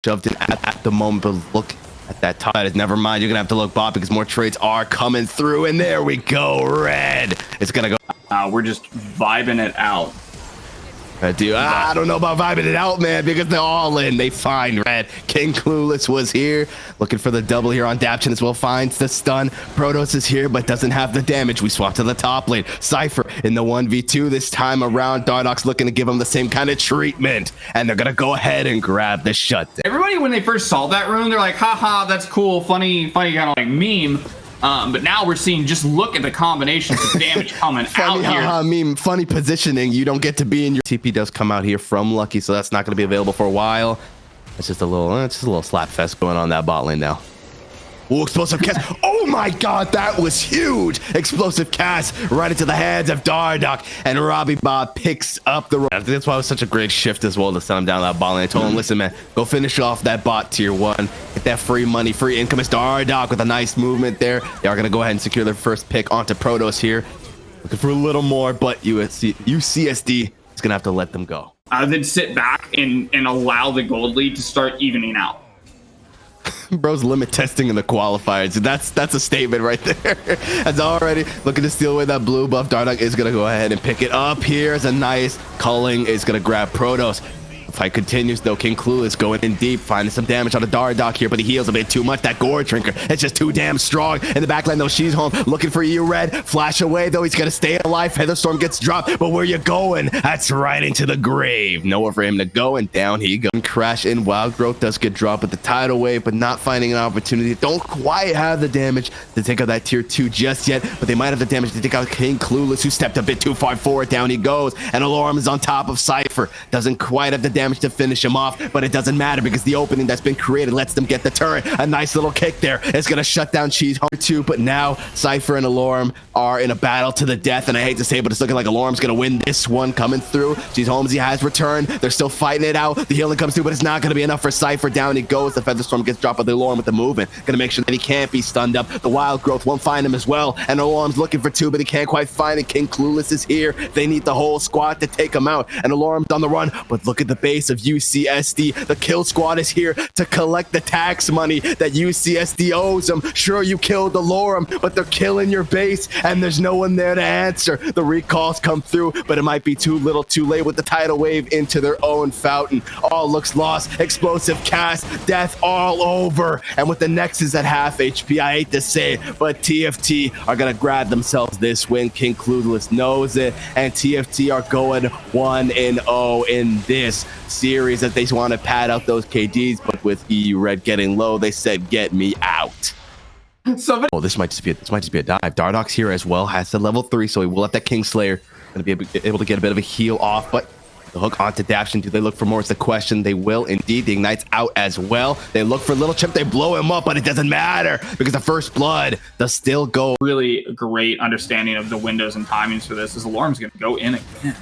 shoved in at the moment, but look at that top. Never mind, you're gonna have to look bot because more trades are coming through, and there we go. Red, it's gonna go. We're just vibing it out. Dude, I don't know about vibing it out, man, because they're all in. They find Red. King Clueless was here, looking for the double here on Dapchin as well. Finds the stun. Protoss is here, but doesn't have the damage. We swap to the top lane. Cypher in the 1v2 this time around. Dardoch's looking to give him the same kind of treatment, and they're gonna go ahead and grab the shutdown. Everybody, when they first saw that rune, they're like, haha, that's cool, funny kind of like meme. But now we're seeing, just look at the combinations of damage coming funny, out here. I mean, funny positioning. You don't get to be in your TP does come out here from Lucky, so that's not going to be available for a while. It's just a little slap fest going on that bot lane now. Ooh, explosive cast. Oh my god, that was huge. Explosive cast right into the hands of Dardoch, and Robbie Bob picks up the. I think that's why it was such a great shift as well to send him down that bot lane. I told him, listen, man, go finish off that bot tier 1. Get that free money, free income. It's Dardoch with a nice movement there. They are going to go ahead and secure their first pick onto Protoss here. Looking for a little more, but UCSD is going to have to let them go. Then sit back and allow the gold lead to start evening out. Bro's limit testing in the qualifiers. That's a statement right there. That's already looking to steal away that blue buff. Dardoch is gonna go ahead and pick it up. Here's a nice culling, is gonna grab Protoss. The fight continues though. King Clueless going in deep, finding some damage on the Dardoch here, but he heals a bit too much. That Gore Drinker, it's just too damn strong. In the backline though, she's home, looking for you, Red. Flash away though, he's gonna stay alive. Featherstorm gets dropped, but where you going? That's right into the grave. Nowhere for him to go, and down he goes. Crash in. Wild Growth does get dropped with the tidal wave, but not finding an opportunity. Don't quite have the damage to take out that tier 2 just yet, but they might have the damage to take out King Clueless, who stepped a bit too far forward. Down he goes, and Alarm is on top of Cypher. Doesn't quite have the damage to finish him off, but it doesn't matter because the opening that's been created lets them get the turret. A nice little kick there. It's gonna shut down Cheese Home too, but now Cypher and Alarm are in a battle to the death, and I hate to say it, but it's looking like Alarm's gonna win this one. Coming through, Cheese Holmes, he has returned. They're still fighting it out. The healing comes through, but it's not gonna be enough for Cypher. Down he goes. The Featherstorm gets dropped by the Alarm with the movement. Gonna make sure that he can't be stunned up. The Wild Growth won't find him as well, and Alarm's looking for 2, but he can't quite find it. King Clueless is here. They need the whole squad to take him out, and Alarm's on the run, but look at the base of UCSD. The kill squad is here to collect the tax money that UCSD owes them. Sure, you killed the Lorem, but they're killing your base, and there's no one there to answer. The recalls come through, but it might be too little too late with the tidal wave into their own fountain. All looks lost. Explosive cast, death all over, and with the Nexus at half HP, I hate to say it, but TFT are gonna grab themselves this win. King Clueless knows it, and TFT are going 1-0 in this series that they want to pad out those KDs, but with EU Red getting low, they said, get me out. Oh, this might just be a dive. Dardoch's here as well, has the level 3, so he will have that Kingslayer. Gonna be able to get a bit of a heal off, but the hook onto Dapchin. Do they look for more? It's the question. They will indeed. The Ignite's out as well. They look for Little Chimp. They blow him up, but it doesn't matter because the first blood does still go. Really great understanding of the windows and timings for this, as Alarm's gonna go in again.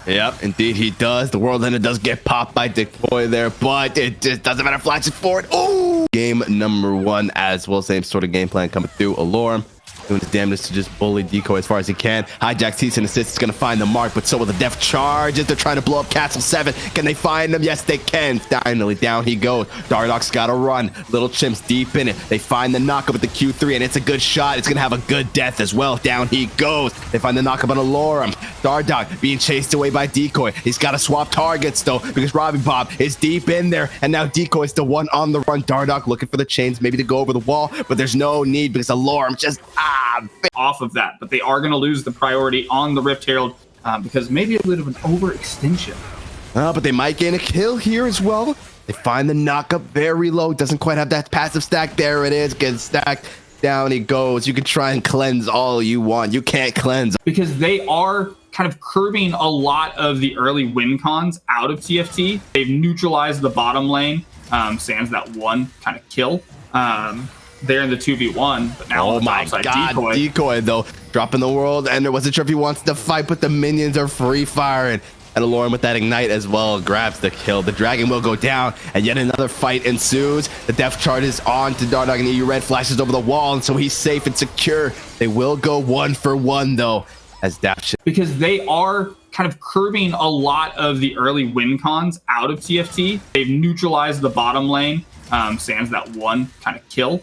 Yep, indeed he does. The World Ender does get popped by Decoy there, but it just doesn't matter. Flashes forward. Oh! Game number 1 as well. Same sort of game plan coming through. Alarm doing his damnedest to just bully Decoy as far as he can. Hijack Cease and Assist is going to find the mark, but so will the Def Charges. They're trying to blow up Castle 7. Can they find him? Yes, they can. Finally, down he goes. Dardoch's got to run. Little Chimp's deep in it. They find the knockup with the Q3, and it's a good shot. It's going to have a good death as well. Down he goes. They find the knockup on Alorum. Dardoch being chased away by Decoy. He's got to swap targets, though, because Robbie Bob is deep in there, and now Decoy's the one on the run. Dardoch looking for the chains, maybe to go over the wall, but there's no need because Alorum just, off of that, but they are going to lose the priority on the Rift Herald because maybe a bit of an overextension. But they might gain a kill here as well. They find the knockup very low. Doesn't quite have that passive stack. There it is. Gets stacked. Down he goes. You can try and cleanse all you want. You can't cleanse. Because they are kind of curbing a lot of the early win cons out of TFT. They've neutralized the bottom lane, sans that one kind of kill. There in the 2v1, but now oh my god, Decoy though dropping the World Ender. Wasn't sure if he wants to fight, but the minions are free firing, and Alarm with that Ignite as well grabs the kill. The Dragon will go down, and yet another fight ensues. The Def Charge is on to Dardoch, and EU Red flashes over the wall, and so he's safe and secure. They will go 1 for 1 though, as Dapchin, because they are kind of curbing a lot of the early win cons out of TFT. They've neutralized the bottom lane, sans that one kind of kill.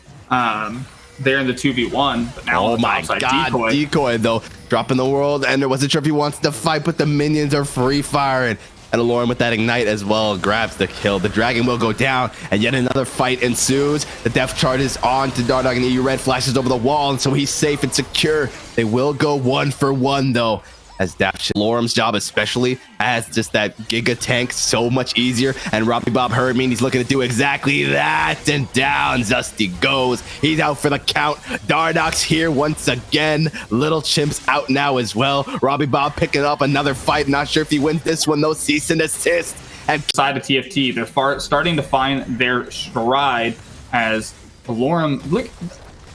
They're in the 2v1, but now oh my god, decoy though, dropping the world, and I wasn't sure if he wants to fight, but the minions are free firing. And Aloran with that ignite as well grabs the kill. The dragon will go down, and yet another fight ensues. The death chart is on to Dardoch, and EU Red flashes over the wall, and so he's safe and secure. They will go 1 for 1 though, as Aloran's job especially as just that giga tank so much easier, and Robbie Bob heard me and he's looking to do exactly that, and down Zusty goes. He's out for the count. Dardoch's here once again. Little Chimp's out now as well. Robbie Bob picking up another fight. Not sure if he wins this one though. Cease and desist. And side of TFT, they're starting to find their stride as Aloran. Look,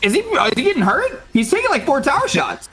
is he getting hurt? He's taking like 4 tower shots.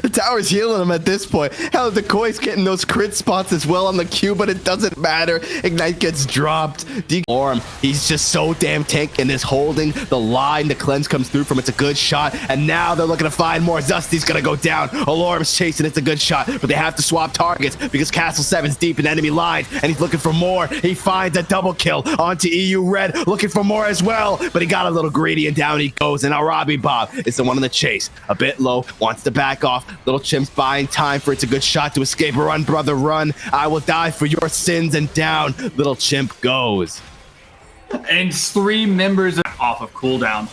The tower's healing him at this point. Hell, the Koi's getting those crit spots as well on the Q, but it doesn't matter. Ignite gets dropped. Aloran, he's just so damn tanky and is holding the line. The cleanse comes through from it's a good shot, and now they're looking to find more. Zusty's gonna go down. Aloran's chasing, it's a good shot, but they have to swap targets because Castle 7's deep in enemy lines, and he's looking for more. He finds a double kill onto EU Red, looking for more as well, but he got a little greedy and down he goes. And now Robbie Bob is the one on the chase. A bit low, wants to back off. Little Chimp's buying time for it's a good shot to escape. Run, brother, run. I will die for your sins, and down Little Chimp goes. And 3 members are off of cooldown.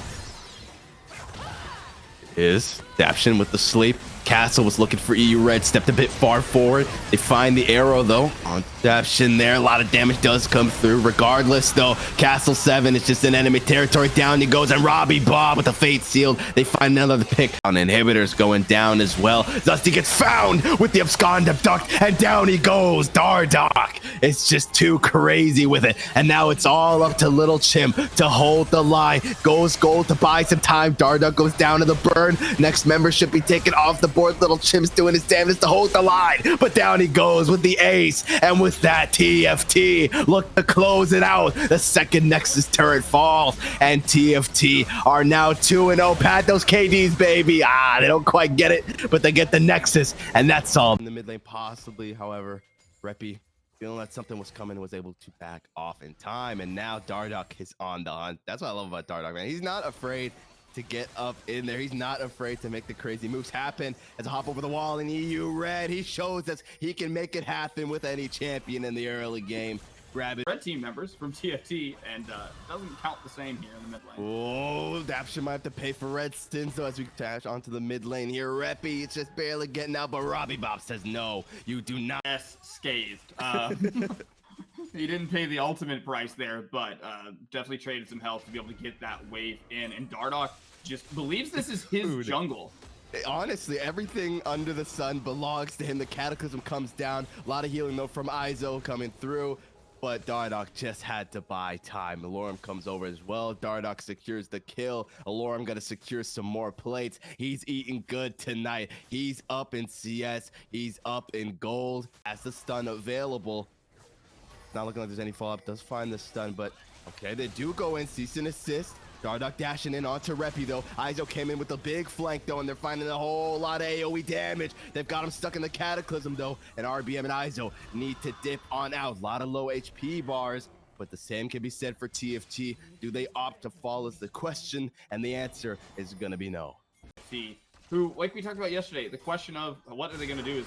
Is Daption with the sleep. Castle was looking for EU Red, stepped a bit far forward. They find the arrow though on Daption there. A lot of damage does come through. Regardless though, Castle 7 is just in enemy territory. Down he goes, and Robbie Bob with the fate sealed. They find another pick on inhibitors going down as well. Zusty gets found with the abscond abduct, and down he goes. Dardoch is just too crazy with it, and now it's all up to Little Chimp to hold the line. Goes gold to buy some time. Dardoch goes down to the burn. Next member should be taken off the board. Little Chimp's doing his damnedest to hold the line, but down he goes with the ace, and with that TFT look to close it out. The second Nexus turret falls, and TFT are now 2-0. Pat those KDs, baby. They don't quite get it, but they get the Nexus, and that's all. In the mid lane possibly, however, Reppy, feeling that something was coming, was able to back off in time, and now Dardoch is on the hunt. That's what I love about Dardoch, man. He's not afraid to get up in there. He's not afraid to make the crazy moves happen. As a hop over the wall in EU Red, he shows us he can make it happen with any champion in the early game. Grab it. Red team members from TFT, and doesn't count the same here in the mid lane. Oh, Daption might have to pay for red sins though as we dash onto the mid lane here. Reppy, it's just barely getting out, but Robbie Bob says no, you do not. Yes, scathed. He didn't pay the ultimate price there, but definitely traded some health to be able to get that wave in. And Dardoch just believes this is his jungle. Honestly, everything under the sun belongs to him. The Cataclysm comes down. A lot of healing though from Izo coming through, but Dardoch just had to buy time. Aloran comes over as well. Dardoch secures the kill. Aloran gonna secure some more plates. He's eating good tonight. He's up in CS. He's up in gold. As the stun available. Not looking like there's any follow-up. Does find the stun, but okay, they do go in. Cease and assist. Dardoch dashing in onto Reppy though. Izo came in with a big flank though, and they're finding a whole lot of AoE damage. They've got him stuck in the Cataclysm though, and RBM and Izo need to dip on out. A lot of low HP bars, but the same can be said for TFT. Do they opt to fall is the question, and the answer is gonna be no. Who, like we talked about yesterday, the question of what are they going to do is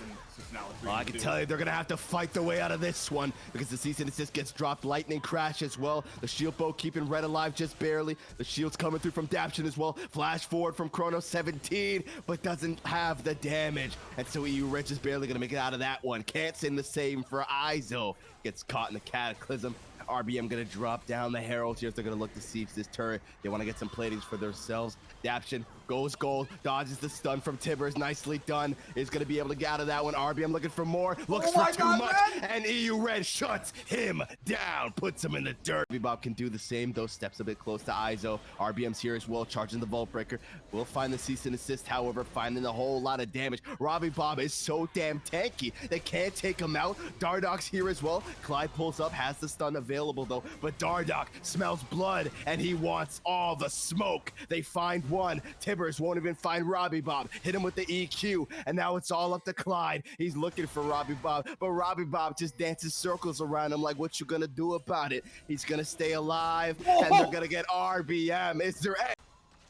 now. Well, I can tell you they're going to have to fight their way out of this one because the cease and assist gets dropped. Lightning crash as well. The shield bow keeping Red alive just barely. The shield's coming through from Daption as well. Flash forward from Chrono 17, but doesn't have the damage. And so EU Red is barely going to make it out of that one. Can't say the same for Izo. Gets caught in the Cataclysm. RBM gonna drop down the heralds here if they're gonna look to siege this turret. They want to get some platings for themselves. Daption goes gold, dodges the stun from Tibbers. Nicely done. Is gonna be able to get out of that one. RBM looking for more, looks for too much, and EU Red shuts him down, puts him in the dirt. Bob can do the same though, steps a bit close to Izo. RBM's here as well, charging the Vault Breaker. We'll find the cease and assist, however, finding a whole lot of damage. Robbie Bob is so damn tanky, they can't take him out. Dardoch's here as well. Clyde pulls up, has the stun available though, but Dardoch smells blood and he wants all the smoke. They find one. Tibbers Snipers won't even find Robbie Bob. Hit him with the EQ, and now it's all up to Clyde. He's looking for Robbie Bob, but Robbie Bob just dances circles around him like, what you gonna do about it? He's gonna stay alive, and they're gonna get RBM. Is there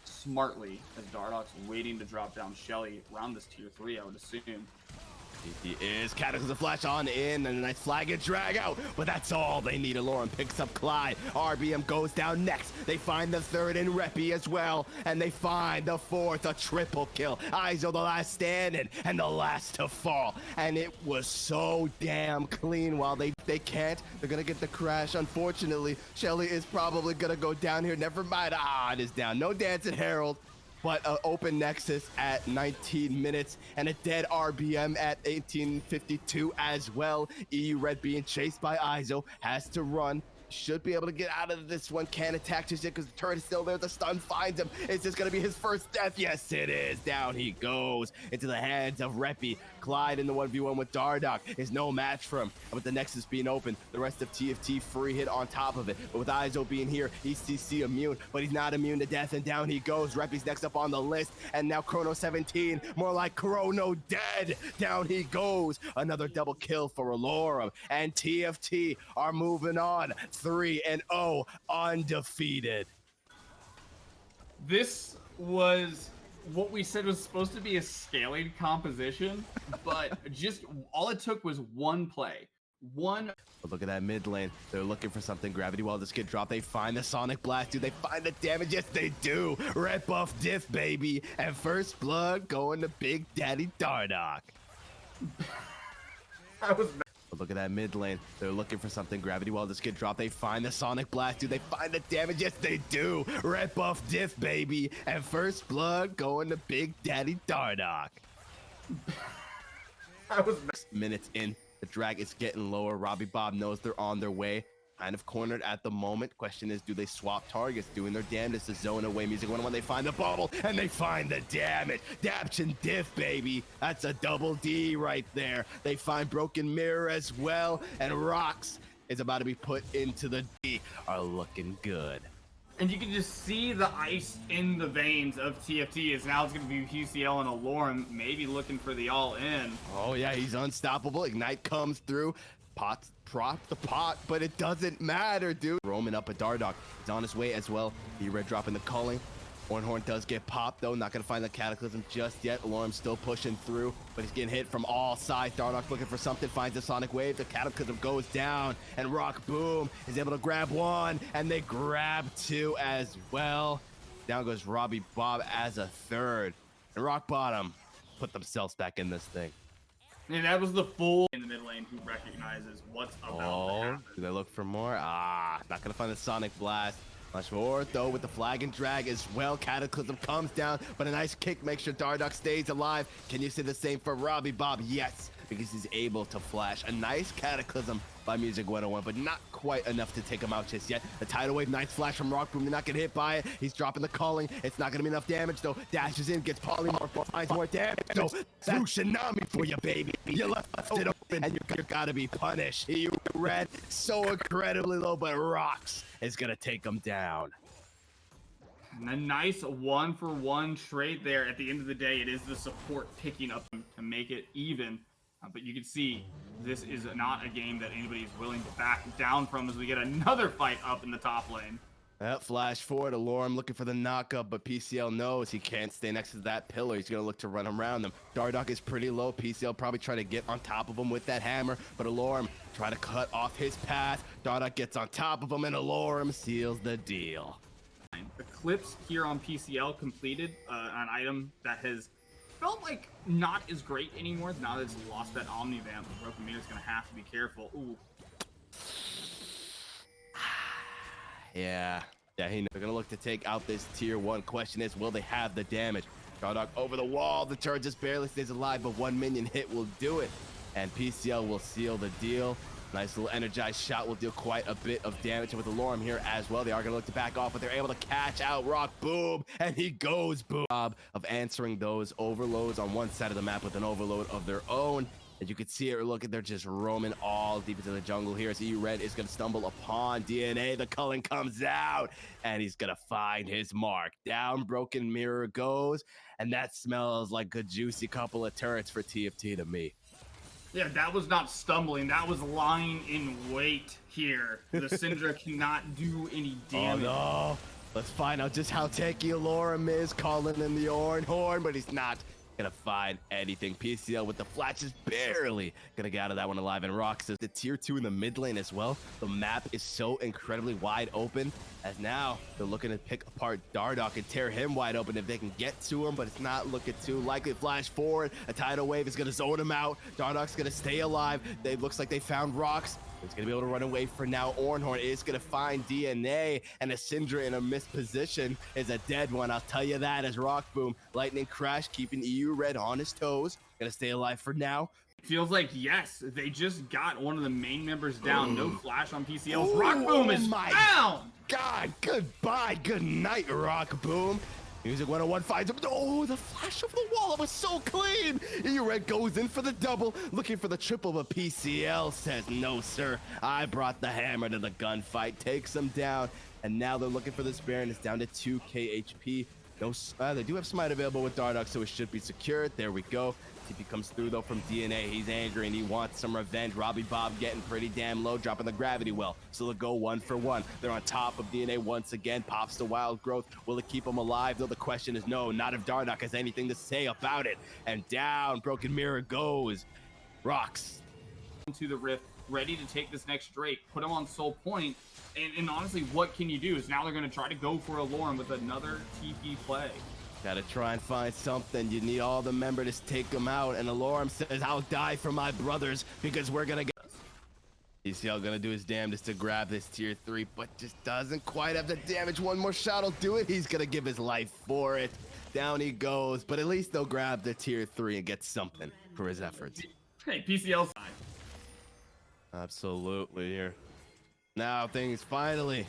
smartly as Dardoch's waiting to drop down Shelly around this tier 3, I would assume. He is Cataclysm Flash on in, and a nice flag and drag out, but that's all they need. Aloran picks up Clyde. RBM goes down next. They find the third in Reppy as well, and they find the fourth, a triple kill. Iso the last standing and the last to fall, and it was so damn clean. While they can't, they're gonna get the crash. Unfortunately, Shelly is probably gonna go down here. Never mind. It is down. No Dancing Herald. But an open Nexus at 19 minutes and a dead RBM at 1852 as well. EU Red being chased by Iso, has to run. Should be able to get out of this one. Can't attack just yet because the turret is still there. The stun finds him. Is this going to be his first death? Yes, it is. Down he goes into the hands of Reppy. Clyde in the 1v1 with Dardoch is no match for him. And with the Nexus being open, the rest of TFT free hit on top of it. But with Iso being here, he's CC immune, but he's not immune to death. And down he goes. Reppy's next up on the list. And now Chrono 17, more like Chrono dead. Down he goes. Another double kill for Alorum. And TFT are moving on. 3-0 undefeated. This was what we said was supposed to be a scaling composition, but just all it took was one play. But look at that mid lane. They're looking for something. Gravity Wall just get dropped. They find the Sonic Blast. Do they find the damage? Yes, they do. Red buff diff, baby. And first blood going to Big Daddy Dardoch. That was. But look at that mid lane. They're looking for something. Gravity Wall just get dropped. They find the Sonic Blast. Do they find the damage? Yes, they do. Red buff diff, baby. And first blood going to Big Daddy Dardoch. That was minutes in. The drag is getting lower. Robbie Bob knows they're on their way. Kind of cornered at the moment. Question is, do they swap targets? Doing their damnedest to zone away. Music 101, they find the bubble, and they find the damage. Dapch and diff, baby. That's a double D right there. They find Broken Mirror as well, and Rocks is about to be put into the D. Are looking good. And you can just see the ice in the veins of TFT as now it's going to be PCL and Alorum maybe looking for the all-in. Oh, yeah, he's unstoppable. Ignite comes through. Prop the pot, but it doesn't matter, dude. Roaming up a Dardoch. He's on his way as well. The red dropping the culling. Horn does get popped, though. Not going to find the Cataclysm just yet. Alorum's still pushing through, but he's getting hit from all sides. Dardoch looking for something, finds the Sonic Wave. The Cataclysm goes down, and Rock Boom is able to grab one, and they grab two as well. Down goes Robbie Bob as a third. And Rockbottom put themselves back in this thing. And that was the fool in the mid lane who recognizes what's about to happen. Do they look for more? Not going to find the Sonic Blast. Much more, though, with the flag and drag as well. Cataclysm comes down, but a nice kick makes sure Dardoch stays alive. Can you say the same for Robbie Bob? Yes, because he's able to flash. A nice Cataclysm by Music 101, but not quite enough to take him out just yet. The Tidal Wave, nice flash from Rock Boom. They're not going to hit by it. He's dropping the calling. It's not going to be enough damage, though. Dashes in, gets polymorph, finds more damage. So that's Tsunami for you, baby. You left it open, and you got to be punished. You red so incredibly low, but Rocks is going to take him down. And a nice 1-for-1 trade there. At the end of the day, it is the support picking up to make it even. But you can see this is not a game that anybody is willing to back down from as we get another fight up in the top lane. That flash forward, Alorum looking for the knockup, but PCL knows he can't stay next to that pillar. He's going to look to run around them. Dardoch is pretty low. PCL probably try to get on top of him with that hammer, but Alorum try to cut off his path. Dardoch gets on top of him, and Alorum seals the deal. The clips here on PCL completed an item that has felt like not as great anymore now that it's lost that Omnivamp. Broken Mirror's going to have to be careful. Ooh. Yeah, they're going to look to take out this tier 1. Question is, will they have the damage? Dardoch over the wall. The turret just barely stays alive, but one minion hit will do it. And PCL will seal the deal. Nice little energized shot will deal quite a bit of damage with Alorum here as well. They are going to look to back off, but they're able to catch out Rock Boom, and he goes boom. Of answering those overloads on one side of the map with an overload of their own. As you can see it, look at they're just roaming all deep into the jungle here. As EU-Red is going to stumble upon DNA. The culling comes out, and he's going to find his mark. Down Broken Mirror goes, and that smells like a juicy couple of turrets for TFT to me. Yeah, that was not stumbling. That was lying in wait here. The Syndra cannot do any damage. Oh, no. Let's find out just how tanky Alorum is, calling in the Ornhorn, but he's not gonna find anything. PCL with the flash is barely gonna get out of that one alive, and Rock says the tier 2 in the mid lane as well. The map is so incredibly wide open, as now they're looking to pick apart Dardoch and tear him wide open if they can get to him, but it's not looking too likely. Flash forward, a tidal wave is gonna zone him out. Dardoch's gonna stay alive. It looks like they found Rocks. He's going to be able to run away for now. Ornhorn is going to find DNA, and a Syndra in a missed position is a dead one. I'll tell you that, as Rock Boom, Lightning Crash, keeping EU-Red on his toes. Going to stay alive for now. Feels like, yes, they just got one of the main members down. No flash on PCL. Rock Boom is down! God, goodbye. Good night, Rock Boom. Music 101 finds him. Oh, the flash of the wall. It was so clean. EU-Red goes in for the double, looking for the triple, but PCL says, no, sir. I brought the hammer to the gunfight. Takes him down, and now they're looking for this Baron. It's down to 2k HP. No, they do have Smite available with Dardoch, so it should be secured. There we go. If he comes through, though, from DNA, he's angry, and he wants some revenge. Robbie Bob getting pretty damn low, dropping the gravity well. So they'll go 1 for 1. They're on top of DNA once again. Pops the wild growth. Will it keep him alive? Though the question is no, not if Dardoch has anything to say about it. And down Broken Mirror goes. Rocks. To the Rift, ready to take this next Drake. Put him on Soul Point. And honestly, what can you do? Is now they're going to try to go for Alorum with another TP play. Gotta try and find something. You need all the members to take them out. And Alorum says, I'll die for my brothers because we're gonna get... ECL gonna do his damnedest to grab this tier 3, but just doesn't quite have the damage. One more shot will do it. He's gonna give his life for it. Down he goes, but at least they'll grab the tier 3 and get something for his efforts. Hey, PCL side. Absolutely here. Now things finally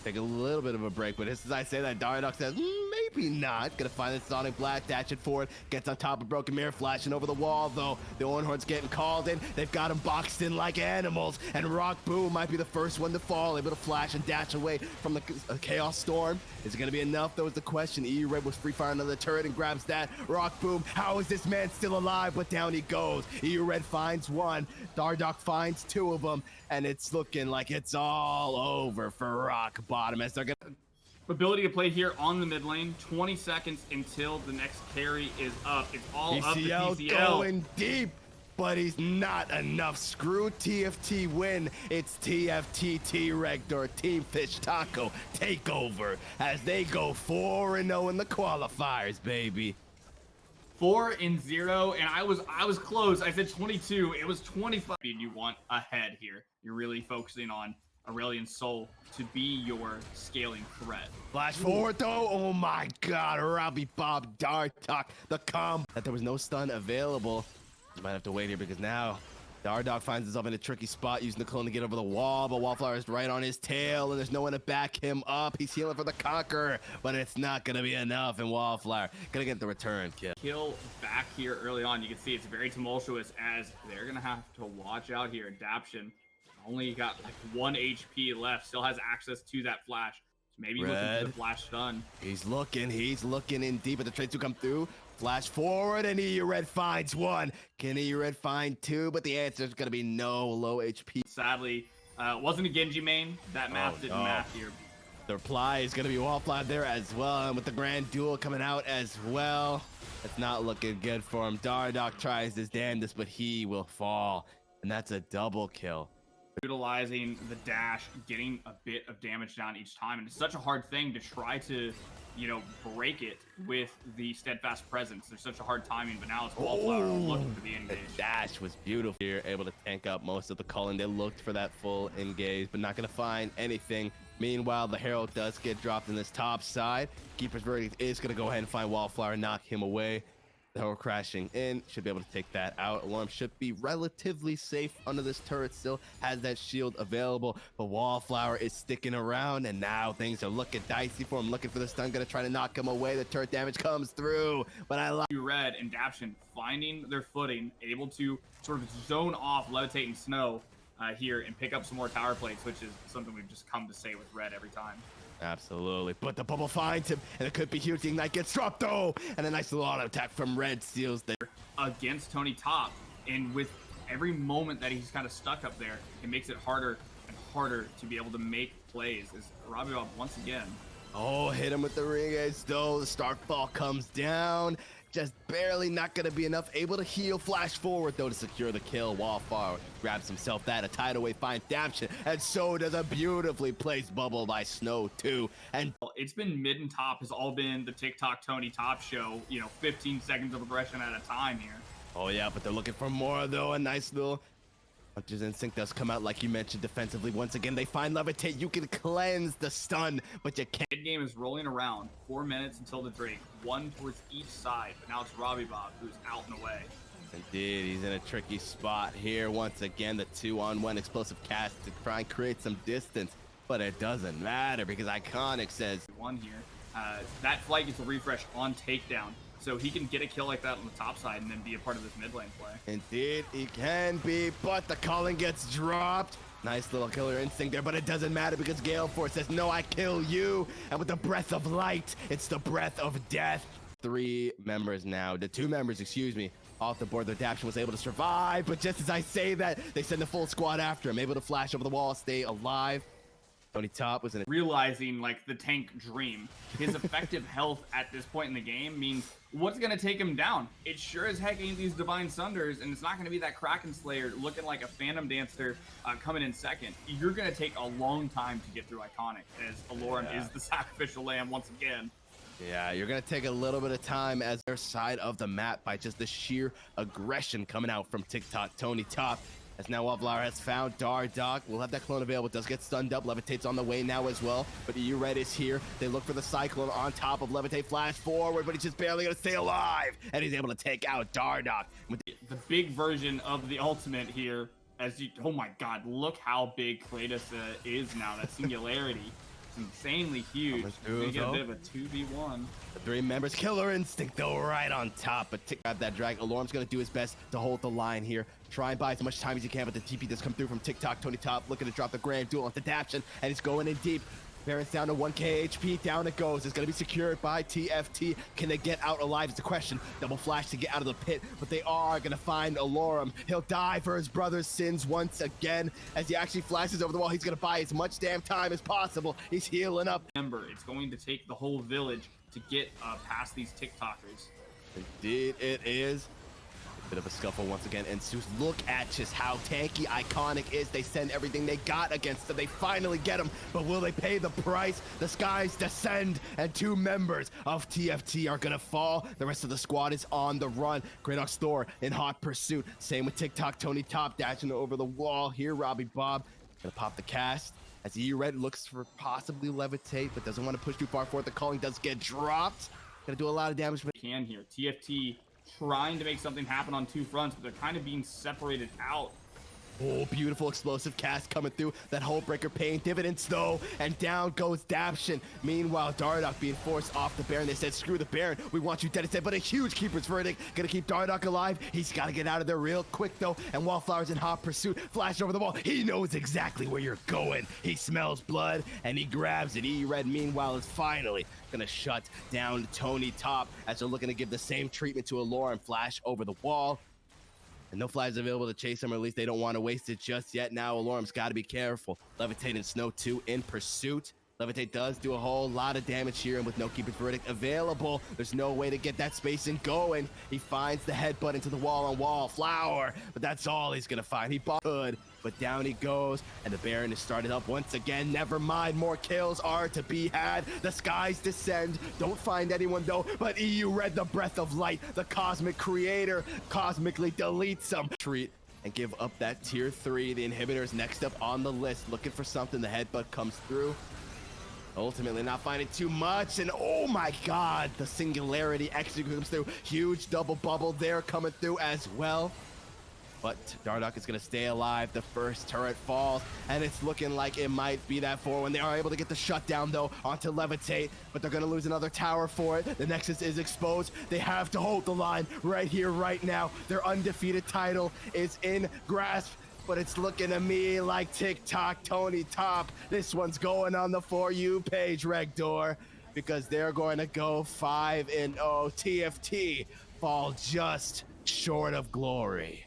take a little bit of a break, but just as I say that, Dardoch says, maybe not. Gonna find the Sonic Blast, dashing forward, gets on top of Broken Mirror, flashing over the wall, though. The Ornhorn's getting called in. They've got him boxed in like animals, and Rock Boom might be the first one to fall, able to flash and dash away from the Chaos Storm. Is it gonna be enough, though, is the question. EU-Red was free firing another turret and grabs that. Rock Boom, how is this man still alive? But down he goes. EU-Red finds one. Dardoch finds 2 of them, and it's looking like it's all over for Rockbottom as they're gonna... Ability to play here on the mid lane. 20 seconds until the next carry is up. It's all up to PCL. Going deep, but he's not enough. Screw TFT win. It's TFT T-Rect or Team Fish Taco takeover as they go 4-0 in the qualifiers, baby. 4-0, and I was close. I said 22. It was 25. You want ahead here. You're really focusing on Aurelion Soul to be your scaling threat. Flash forward though. Oh my god, Robbie Bob Dardoch, the combo. That there was no stun available. You might have to wait here because now Dardoch finds himself in a tricky spot using the clone to get over the wall, but Wallflower is right on his tail and there's no one to back him up. He's healing for the Conqueror, but it's not gonna be enough, and Wallflower gonna get the return kill. Kill back here early on. You can see it's very tumultuous as they're gonna have to watch out here. Adaption only got like 1 HP left, still has access to that flash. So maybe looking for the flash stun. He's looking in deep, but the trades will come through. Flash forward, and EU-Red finds 1. Can EU-Red find 2? But the answer is going to be no. Low HP. Sadly, wasn't a Genji main. That map didn't map here. The reply is going to be Wallflower there as well, and with the Grand Duel coming out as well. It's not looking good for him. Dardoch tries his damnedest, but he will fall, and that's a double kill. Utilizing the dash, getting a bit of damage down each time, and it's such a hard thing to try to, you know, break it with the steadfast presence. There's such a hard timing, but now it's Wallflower looking for the engage. The dash was beautiful here, able to tank up most of the culling. They looked for that full engage, but not going to find anything. Meanwhile, the Herald does get dropped in this top side. Keeper's Verdict is going to go ahead and find Wallflower, knock him away. They're crashing in, should be able to take that out. Alarm should be relatively safe under this turret, still has that shield available, but Wallflower is sticking around, and now things are looking dicey for him, looking for the stun, gonna try to knock him away. The turret damage comes through, but I like Red and Daption finding their footing, able to sort of zone off Levitate and Snow here and pick up some more tower plates, which is something we've just come to say with Red every time. Absolutely, but the bubble finds him, and it could be huge. The Ignite gets dropped though, and a nice little auto attack from Red seals there. Against Tony Top, and with every moment that he's kind of stuck up there, it makes it harder and harder to be able to make plays as Robbie once again. Oh, hit him with the ring edge though. The Starfall comes down. Just barely, not going to be enough. Able to heal, flash forward though to secure the kill. Wallflower grabs himself that, a tidal wave finds Daption, and so does a beautifully placed bubble by Snow too. And it's been mid and top has all been the Tik Tok Tony Top show, 15 seconds of aggression at a time here. Oh yeah, but they're looking for more though. A nice little Hunter's Instinct does come out, like you mentioned, defensively. Once again, they find Levitate. You can cleanse the stun, but you can't. Mid game is rolling around. 4 minutes until the Drake. One towards each side, but now it's Robbie Bob who's out and away. Indeed, he's in a tricky spot here. Once again, the 2-on-1 explosive cast to try and create some distance, but it doesn't matter because Iconic says one here. That flight gets a refresh on takedown. So he can get a kill like that on the top side and then be a part of this mid lane play. Indeed, he can be, but the calling gets dropped. Nice little killer instinct there, but it doesn't matter because Gale Force says, no, I kill you. And with the breath of light, it's the breath of death. 3 members now, the 2 members, excuse me, off the board. The Daption was able to survive, but just as I say that, they send the full squad after him, able to flash over the wall, stay alive. Tony Top was in it. Realizing like the tank dream. His effective health at this point in the game means what's going to take him down? It sure as heck ain't these Divine Sunders, and it's not going to be that Kraken Slayer looking like a Phantom Dancer coming in second. You're going to take a long time to get through Iconic, as Aloran is the sacrificial lamb once again. Yeah, you're going to take a little bit of time as their side of the map by just the sheer aggression coming out from Tik Tok Tony Top. As now Wallflower has found Dardoch. We'll have that clone available. It does get stunned up. Levitate's on the way now as well. But EU Red is here. They look for the Cyclone on top of Levitate. Flash forward, but he's just barely going to stay alive. And he's able to take out Dardoch. The big version of the ultimate here. Oh my god, look how big Kratos is now. That singularity. Insanely huge. Gonna get a bit of a 2v1. The 3 members, Killer Instinct though, right on top, but Tik grab that drag. Alarm's gonna do his best to hold the line here. Try and buy as much time as he can, but the TP does come through from Tik Tok Tony Top, looking to drop the Grand Duel onto Daption, and he's going in deep. Baron's down to 1k HP, down it goes. It's going to be secured by TFT. Can they get out alive? It's a question. Double flash to get out of the pit, but they are going to find Alorum. He'll die for his brother's sins once again. As he actually flashes over the wall, he's going to buy as much damn time as possible. He's healing up. Remember, it's going to take the whole village to get past these TikTokers. Indeed, it is. Bit of a scuffle once again, and Zeus, look at just how tanky Iconic is. They send everything they got against him. They finally get him, but will they pay the price? The skies descend, and 2 members of TFT are gonna fall. The rest of the squad is on the run. Dardoch Thor in hot pursuit. Same with Tik Tok Tony Top, dashing over the wall. Here, Robbie Bob gonna pop the cast. As EU Red looks for possibly Levitate, but doesn't want to push too far forward. The calling does get dropped. Gonna do a lot of damage. Can here. TFT trying to make something happen on 2 fronts, but they're kind of being separated out. Oh, beautiful explosive cast coming through. That Hull Breaker paying dividends though, and down goes Daption. Meanwhile, Dardoch being forced off the Baron. They said, screw the Baron, we want you dead instead, but a huge Keeper's Verdict. Gonna keep Dardoch alive. He's gotta get out of there real quick though, and Wallflower's in hot pursuit. Flash over the wall. He knows exactly where you're going. He smells blood, and he grabs it. E-Red, meanwhile, is finally gonna shut down Tony Top as they're looking to give the same treatment to Allure and flash over the wall. And no flags available to chase him, or at least they don't want to waste it just yet. Now Alorum's got to be careful. Levitate and Snow 2 in pursuit. Levitate does do a whole lot of damage here, and with no Keeper's Verdict available, there's no way to get that spacing going. He finds the headbutt into the wall on Wallflower, but that's all he's going to find. He bought hood, but down he goes, and the Baron is started up once again. Never mind, more kills are to be had. The skies descend. Don't find anyone, though, but EU Red, the breath of light, the cosmic creator, cosmically deletes him. Treat and give up that tier 3. The inhibitor is next up on the list, looking for something. The headbutt comes through. Ultimately not finding too much, and oh my god, the singularity actually comes through. Huge double bubble there coming through as well. But Dardoch is going to stay alive. The first turret falls, and it's looking like it might be that 4 when they are able to get the shutdown, though, onto Levitate. But they're going to lose another tower for it. The Nexus is exposed. They have to hold the line right here, right now. Their undefeated title is in grasp. But it's looking to me like Tik Tok Tony top. This one's going on the For You page, Regdor, because they're going to go 5-0. TFT fall just short of glory.